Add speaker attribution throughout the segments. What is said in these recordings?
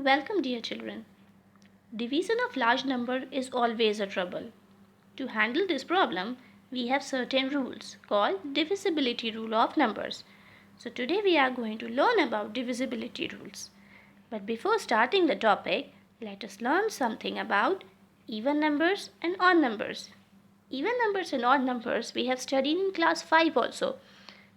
Speaker 1: Welcome, dear children. Division of large number is always a trouble. To handle this problem, we have certain rules called divisibility rule of numbers. So today we are going to learn about divisibility rules. But before starting the topic, let us learn something about even numbers and odd numbers. Even numbers and odd numbers we have studied in class 5 also.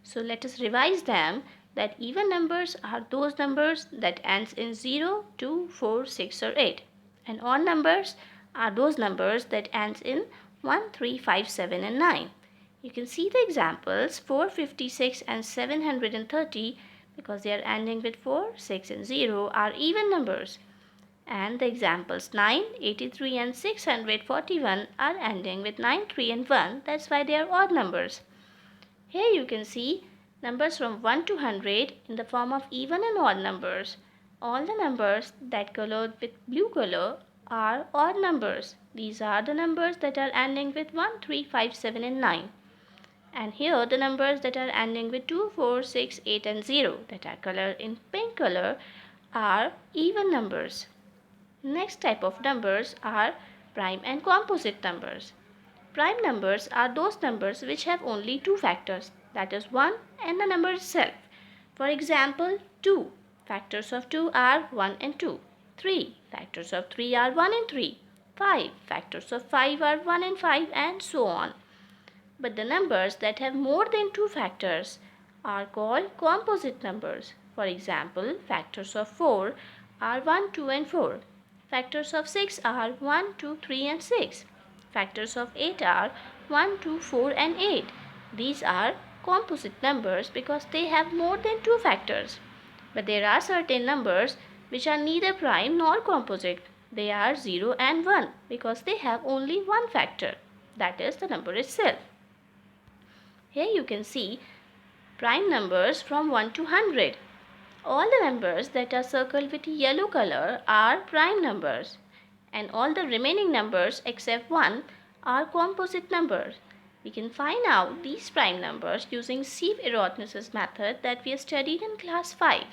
Speaker 1: So let us revise them that even numbers are those numbers that ends in 0, 2, 4, 6 or 8. And odd numbers are those numbers that ends in 1, 3, 5, 7 and 9. You can see the examples 456 and 730 because they are ending with 4, 6 and 0 are even numbers. And the examples 9, 83 and 641 are ending with 9, 3 and 1. That's why they are odd numbers. Here you can see numbers from 1 to 100 in the form of even and odd numbers. All the numbers that colored with blue color are odd numbers. These are the numbers that are ending with 1, 3, 5, 7 and 9. And here the numbers that are ending with 2, 4, 6, 8 and 0 that are colored in pink color are even numbers. Next type of numbers are prime and composite numbers. Prime numbers are those numbers which have only two factors, that is 1 and the number itself. For example, 2. Factors of 2 are 1 and 2. 3. Factors of 3 are 1 and 3. 5. Factors of 5 are 1 and 5 and so on. But the numbers that have more than two factors are called composite numbers. For example, factors of 4 are 1, 2 and 4. Factors of 6 are 1, 2, 3 and 6. Factors of 8 are 1, 2, 4 and 8. These are composite numbers because they have more than two factors. But there are certain numbers which are neither prime nor composite. They are 0 and 1 because they have only one factor, that is the number itself. Here you can see prime numbers from 1 to 100. All the numbers that are circled with yellow color are prime numbers, and all the remaining numbers except 1 are composite numbers. We can find out these prime numbers using Sieve-Erasmus's method that we studied in class 5.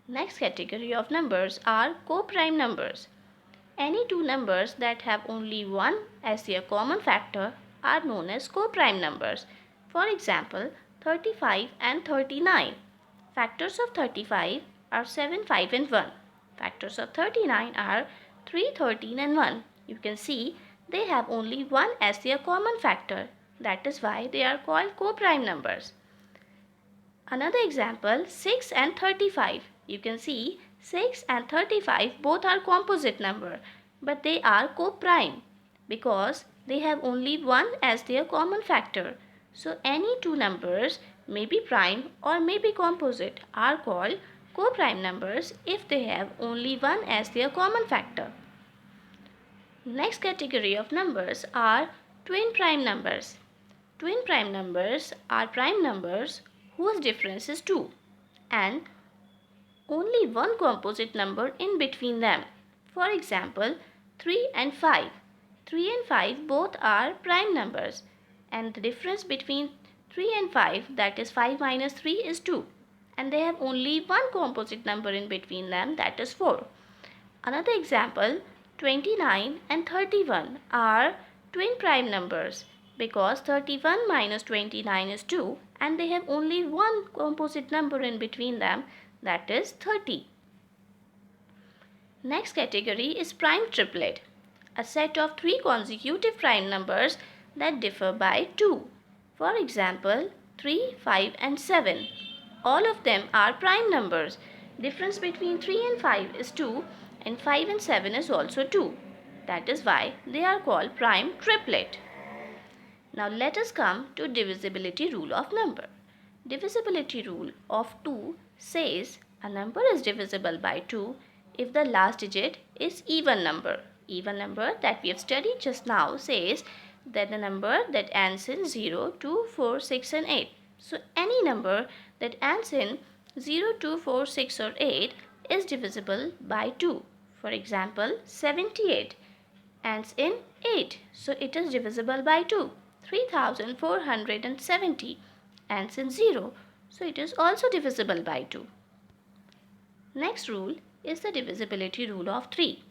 Speaker 1: Next category of numbers are co-prime numbers. Any two numbers that have only 1 as their common factor are known as co-prime numbers. For example, 35 and 39. Factors of 35 are 7, 5 and 1. Factors of 39 are 3, 13 and 1. You can see they have only 1 as their common factor. That is why they are called co-prime numbers. Another example, 6 and 35. You can see 6 and 35 both are composite number, but they are co-prime because they have only 1 as their common factor. So any two numbers may be prime or may be composite are called co-prime numbers if they have only 1 as their common factor. Next category of numbers are twin prime numbers. Twin prime numbers are prime numbers whose difference is 2 and only one composite number in between them. For example, 3 and 5. 3 and 5 both are prime numbers and the difference between 3 and 5, that is 5 minus 3, is 2, and they have only one composite number in between them, that is 4. Another example, 29 and 31 are twin prime numbers because 31 minus 29 is 2 and they have only one composite number in between them, that is 30. Next category is prime triplet, a set of three consecutive prime numbers that differ by 2. For example, 3, 5 and 7. All of them are prime numbers. Difference between 3 and 5 is 2 and 5 and 7 is also 2. That is why they are called prime triplet. Now let us come to divisibility rule of number. Divisibility rule of 2 says a number is divisible by 2 if the last digit is even number. Even number that we have studied just now says that the number that ends in 0, 2, 4, 6 and 8. So any number that ends in 0, 2, 4, 6 or 8 is divisible by 2. For example, 78 ends in 8, so it is divisible by 2. 3470 ends in 0, so it is also divisible by 2. Next rule is the divisibility rule of 3.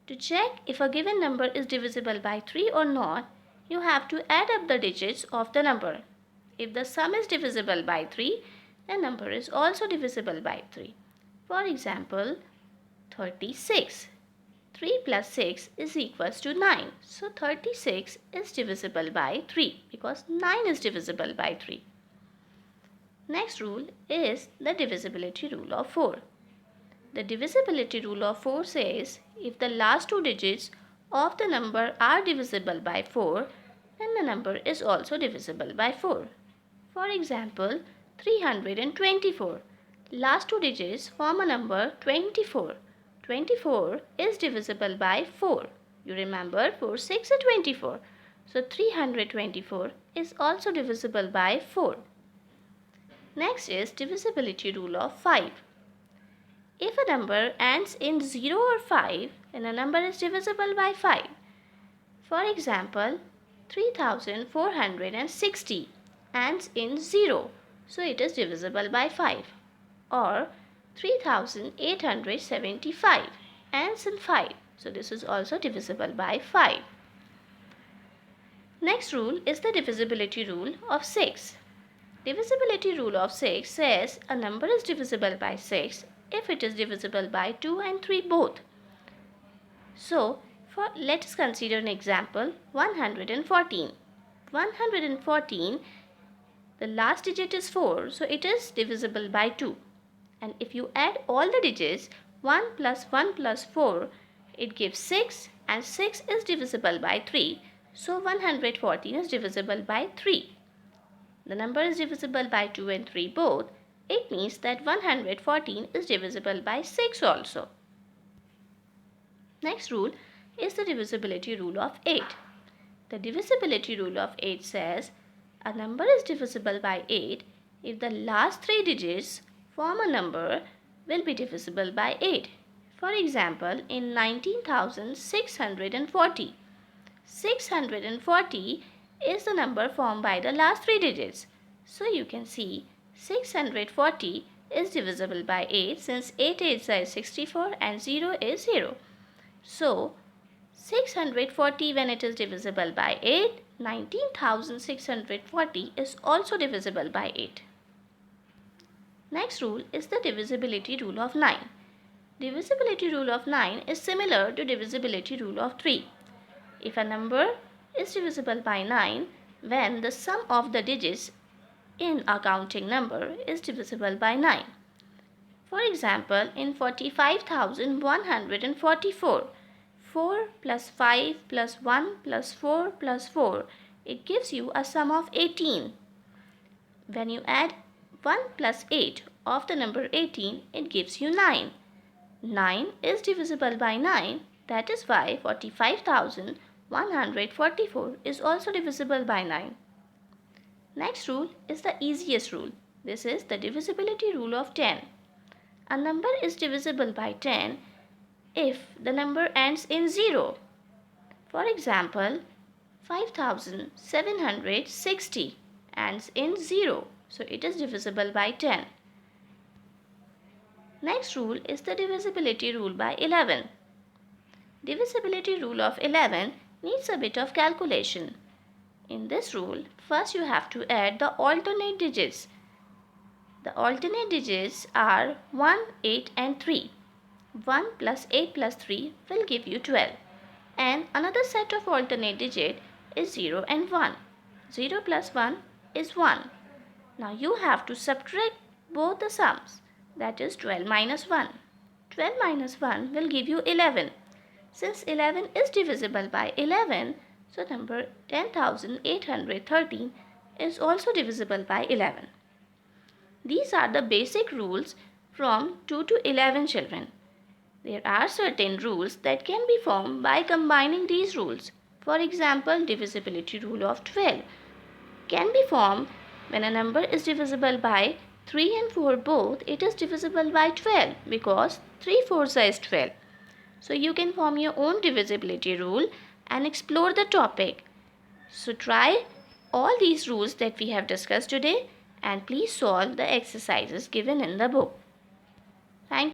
Speaker 1: To check if a given number is divisible by 3 or not, you have to add up the digits of the number. If the sum is divisible by 3, the number is also divisible by 3. For example, 36. 3 plus 6 is equals to 9. So 36 is divisible by 3 because 9 is divisible by 3. Next rule is the divisibility rule of 4. The divisibility rule of 4 says if the last two digits of the number are divisible by 4, then the number is also divisible by 4. For example, 324. Last two digits form a number 24. 24 is divisible by 4. You remember 4 6 are 24. So 324 is also divisible by 4. Next is divisibility rule of 5. If a number ends in 0 or 5, then a number is divisible by 5. For example, 3460 ends in 0, so it is divisible by 5. Or 3875 ends in 5, so this is also divisible by 5. Next rule is the divisibility rule of 6. Divisibility rule of 6 says a number is divisible by 6 if it is divisible by 2 and 3 both. So, let us consider an example 114. 114, the last digit is 4, so it is divisible by 2. And if you add all the digits, 1 plus 1 plus 4, it gives 6, and 6 is divisible by 3, so 114 is divisible by 3. The number is divisible by 2 and 3 both. It means that 114 is divisible by 6 also. Next rule is the divisibility rule of 8. The divisibility rule of 8 says a number is divisible by 8 if the last three digits form a number will be divisible by 8. For example, in 19,640, 640 is the number formed by the last three digits. So you can see 640 is divisible by 8 since 8 8s is 64 and 0 is 0. So 640 when it is divisible by 8, 19,640 is also divisible by 8. Next rule is the divisibility rule of 9. Divisibility rule of 9 is similar to divisibility rule of 3. If a number is divisible by 9, when the sum of the digits in a counting number is divisible by 9. For example, in 45,144, 4 plus 5 plus 1 plus 4 plus 4, it gives you a sum of 18. When you add 1 plus 8 of the number 18, it gives you 9. 9 is divisible by 9, that is why 45,144 is also divisible by 9. Next rule is the easiest rule. This is the divisibility rule of 10. A number is divisible by 10 if the number ends in 0. For example, 5,760 ends in 0, so it is divisible by 10. Next rule is the divisibility rule by 11. Divisibility rule of 11 needs a bit of calculation. In this rule, first you have to add the alternate digits. The alternate digits are 1, 8 and 3. 1 plus 8 plus 3 will give you 12. And another set of alternate digit is 0 and 1. 0 plus 1 is 1. Now you have to subtract both the sums. That is 12 minus 1. 12 minus 1 will give you 11. Since 11 is divisible by 11, so number 10,813 is also divisible by 11. These are the basic rules from 2 to 11 children. There are certain rules that can be formed by combining these rules. For example, divisibility rule of 12 can be formed when a number is divisible by 3 and 4 both. It is divisible by 12 because 3 4s is 12. So you can form your own divisibility rule and explore the topic. So try all these rules that we have discussed today and please solve the exercises given in the book.